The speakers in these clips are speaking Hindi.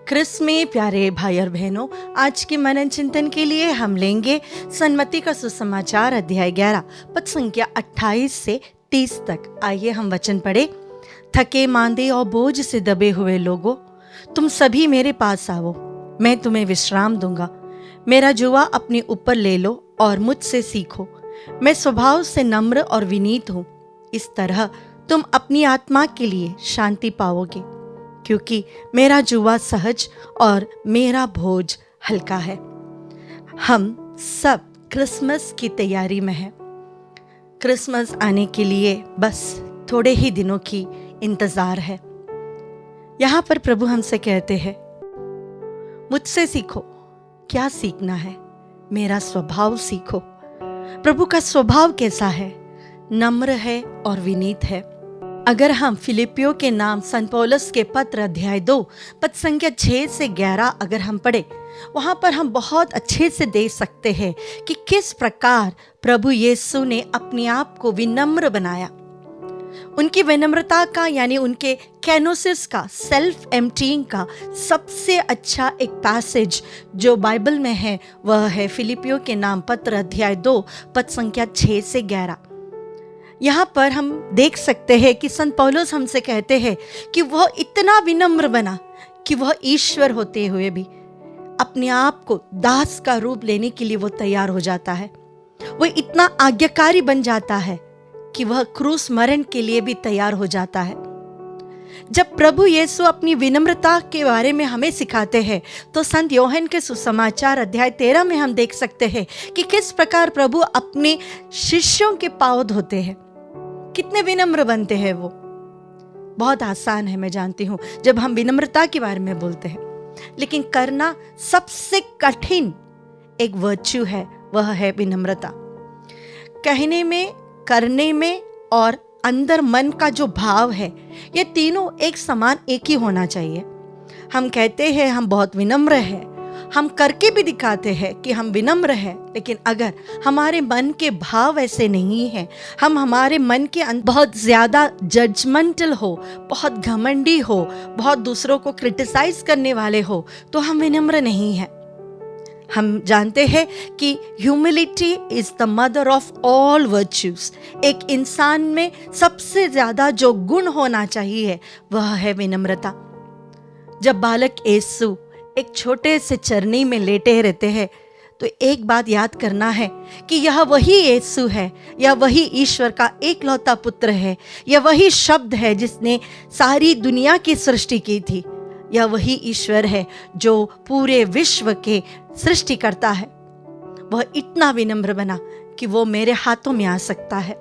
क्रिस में प्यारे भाई और बहनों, आज के मनन चिंतन के लिए हम लेंगे सन्मति का सुसमाचार अध्याय 11 पद संख्या 28 से 30 तक। आइए हम वचन पढ़े। थके मांदे और बोझ से दबे हुए लोगों, तुम सभी मेरे पास आओ, मैं तुम्हें विश्राम दूंगा। मेरा जुआ अपने ऊपर ले लो और मुझसे सीखो, मैं स्वभाव से नम्र और विनीत हूँ। इस तरह तुम अपनी आत्मा के लिए शांति पाओगे, क्योंकि मेरा जुआ सहज और मेरा बोझ हल्का है। हम सब क्रिसमस की तैयारी में हैं। क्रिसमस आने के लिए बस थोड़े ही दिनों की इंतजार है। यहाँ पर प्रभु हमसे कहते हैं, मुझसे सीखो। क्या सीखना है? मेरा स्वभाव सीखो। प्रभु का स्वभाव कैसा है? नम्र है और विनीत है। अगर हम फिलिपियों के नाम संत पौलुस के पत्र अध्याय 2 पद संख्या 6 से 11 अगर हम पढ़े, वहां पर हम बहुत अच्छे से देख सकते हैं कि किस प्रकार प्रभु यीशु ने अपने आप को विनम्र बनाया। उनकी विनम्रता का यानी उनके कैनोसिस का, सेल्फ एम्प्टीइंग का सबसे अच्छा एक पैसेज जो बाइबल में है वह है फिलिपियों के नाम पत्र अध्याय 2 पद संख्या 6 से 11। यहाँ पर हम देख सकते हैं कि संत पौलुस हमसे कहते हैं कि वह इतना विनम्र बना कि वह ईश्वर होते हुए भी अपने आप को दास का रूप लेने के लिए वो तैयार हो जाता है। वह इतना आज्ञाकारी बन जाता है कि वह क्रूस मरण के लिए भी तैयार हो जाता है। जब प्रभु यीशु अपनी विनम्रता के बारे में हमें सिखाते हैं तो संत यूहन्ना के सुसमाचार अध्याय 13 में हम देख सकते हैं कि किस प्रकार प्रभु अपने शिष्यों के पांव धोते हैं। कितने विनम्र बनते हैं वो। बहुत आसान है, मैं जानती हूँ, जब हम विनम्रता के बारे में बोलते हैं, लेकिन करना सबसे कठिन एक वर्च्यू है, वह है विनम्रता। कहने में, करने में और अंदर मन का जो भाव है, ये तीनों एक समान एक ही होना चाहिए। हम कहते हैं हम बहुत विनम्र हैं, हम करके भी दिखाते हैं कि हम विनम्र हैं, लेकिन अगर हमारे मन के भाव ऐसे नहीं हैं, हम हमारे मन के बहुत ज़्यादा जजमेंटल हो, बहुत घमंडी हो, बहुत दूसरों को क्रिटिसाइज करने वाले हो, तो हम विनम्र नहीं हैं। हम जानते हैं कि humility is the mother of all virtues. एक इंसान में सबसे ज्यादा जो गुण होना चाहिए वह है विनम्रता। जब बालक यीशु एक छोटे से चरनी में लेटे रहते हैं तो एक बात याद करना है कि यह वही यीशु है, यह वही ईश्वर का एकलौता पुत्र है, यह वही शब्द है जिसने सारी दुनिया की सृष्टि की थी। यह वही ईश्वर है जो पूरे विश्व के सृष्टि करता है। वह इतना विनम्र बना कि वो मेरे हाथों में आ सकता है।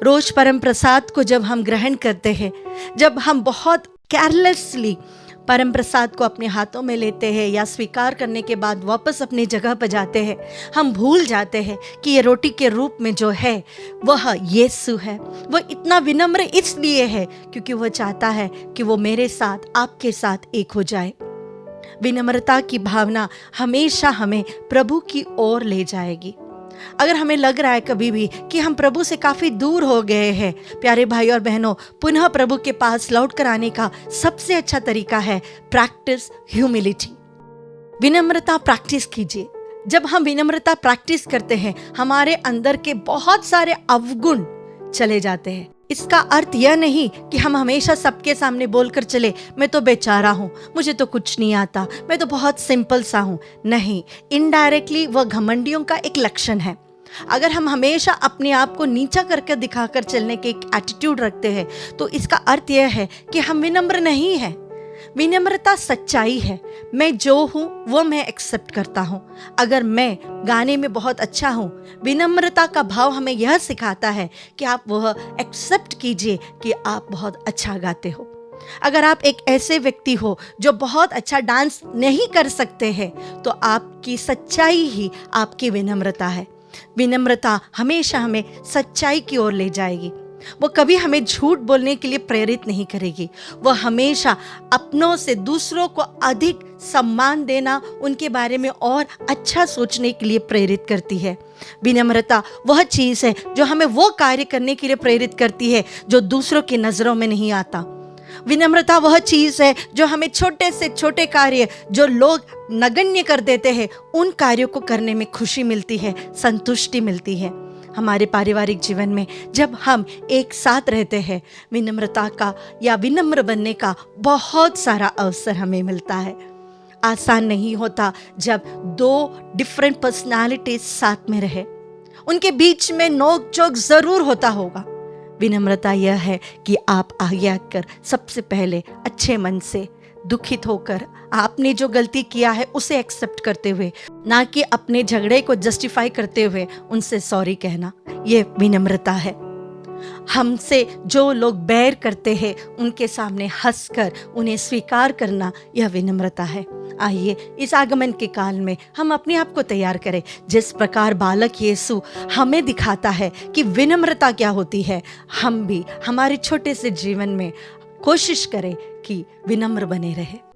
रोज परम प्रसाद को जब हम ग्रहण करते हैं, जब हम बहुत केयरलेसली परम प्रसाद को अपने हाथों में लेते हैं या स्वीकार करने के बाद वापस अपनी जगह पर जाते हैं, हम भूल जाते हैं कि ये रोटी के रूप में जो है वह यीशु है। वह इतना विनम्र इसलिए है क्योंकि वह चाहता है कि वो मेरे साथ, आपके साथ एक हो जाए। विनम्रता की भावना हमेशा हमें प्रभु की ओर ले जाएगी। अगर हमें लग रहा है कभी भी कि हम प्रभु से काफी दूर हो गए हैं, प्यारे भाई और बहनों, पुनः प्रभु के पास लौट कर आने का सबसे अच्छा तरीका है प्रैक्टिस ह्यूमिलिटी। विनम्रता प्रैक्टिस कीजिए। जब हम विनम्रता प्रैक्टिस करते हैं, हमारे अंदर के बहुत सारे अवगुण चले जाते हैं। इसका अर्थ यह नहीं कि हम हमेशा सबके सामने बोलकर चले, मैं तो बेचारा हूँ, मुझे तो कुछ नहीं आता, मैं तो बहुत सिंपल सा हूँ। नहीं, इनडायरेक्टली वह घमंडियों का एक लक्षण है। अगर हम हमेशा अपने आप को नीचा करके दिखाकर चलने के एक एटीट्यूड रखते हैं तो इसका अर्थ यह है कि हम विनम्र नहीं हैं। विनम्रता सच्चाई है। मैं जो हूँ वो मैं एक्सेप्ट करता हूँ। अगर मैं गाने में बहुत अच्छा हूँ, विनम्रता का भाव हमें यह सिखाता है कि आप वह एक्सेप्ट कीजिए कि आप बहुत अच्छा गाते हो। अगर आप एक ऐसे व्यक्ति हो जो बहुत अच्छा डांस नहीं कर सकते हैं तो आपकी सच्चाई ही आपकी विनम्रता है। विनम्रता हमेशा हमें सच्चाई की ओर ले जाएगी। वो कभी हमें झूठ बोलने के लिए प्रेरित नहीं करेगी। वह हमेशा अपनों से दूसरों को अधिक सम्मान देना, उनके बारे में और अच्छा सोचने के लिए प्रेरित करती है। विनम्रता वह चीज़ है जो हमें वो कार्य करने के लिए प्रेरित करती है जो दूसरों की नज़रों में नहीं आता। विनम्रता वह चीज़ है जो हमें छोटे से छोटे कार्य जो लोग नगण्य कर देते हैं उन कार्यों को करने में खुशी मिलती है, संतुष्टि मिलती है। हमारे पारिवारिक जीवन में जब हम एक साथ रहते हैं, विनम्रता का या विनम्र बनने का बहुत सारा अवसर हमें मिलता है। आसान नहीं होता जब दो डिफरेंट पर्सनालिटीज साथ में रहे, उनके बीच में नोक झोंक जरूर होता होगा। विनम्रता यह है कि आप आगे आकर सबसे पहले अच्छे मन से दुखित होकर आपने जो गलती किया है उसे एक्सेप्ट करते हुए, ना कि अपने झगड़े को जस्टिफाई करते हुए उनसे सॉरी कहना, ये विनम्रता है। हमसे जो लोग बैर करते हैं उनके सामने हंसकर उन्हें स्वीकार करना, यह विनम्रता है। आइए इस आगमन के काल में हम अपने आप को तैयार करें, जिस प्रकार बालक यीशु हमें दिखाता है कि विनम्रता क्या होती है, हम भी हमारे छोटे से जीवन में कोशिश करें कि विनम्र बने रहे।